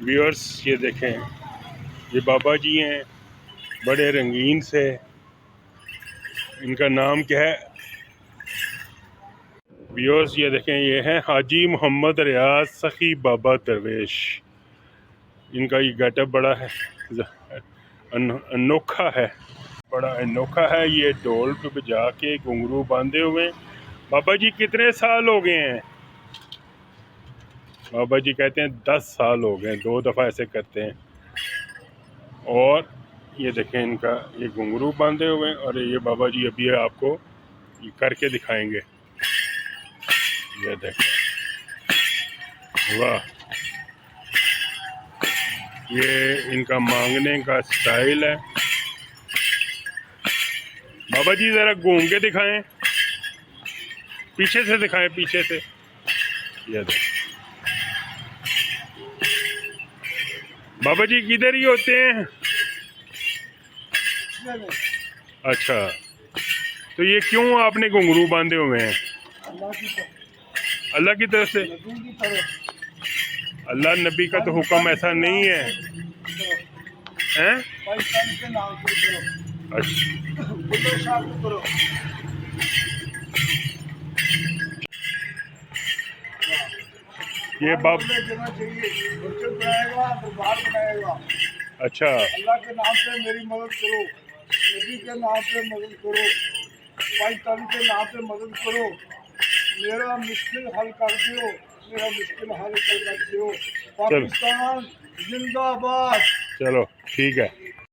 Viewers ये देखें, ये बाबा जी हैं, बड़े रंगीन से। इनका नाम क्या है व्यूअर्स? ये देखें, ये हैं हाजी मोहम्मद रियाज सखी बाबा दरवेश। इनका ये गेटअप बड़ा है, अनोखा है, बड़ा अनोखा है। ये ढोल पे बजा के घुंघरू बांधे हुए। बाबा जी कितने साल हो गए हैं? बाबा जी कहते हैं 10 साल हो गए, 2 दफ़ा ऐसे करते हैं। और ये देखें, इनका ये घुंघरू बांधे हुए, और ये बाबा जी अभी आपको ये करके दिखाएंगे। ये देखें, वाह! ये इनका मांगने का स्टाइल है। बाबा जी ज़रा घूम के दिखाएं, पीछे से दिखाएं, पीछे से। ये देखें, बाबा जी किधर ही होते हैं? अच्छा, तो ये क्यों आपने घुंघरू बांधे हुए हैं? अल्लाह की तरफ से? अल्लाह नबी का तो हुक्म ऐसा नहीं है, हैं? अच्छा, ये बाब अच्छा, अल्लाह के नाम से मेरी मदद करो, नबी के नाम से मदद करो, पाकिस्तान के नाम से मदद करो, मेरा मुश्किल हल कर दो, मेरा मुश्किल हल कर दो। पाकिस्तान जिंदाबाद। चलो ठीक है।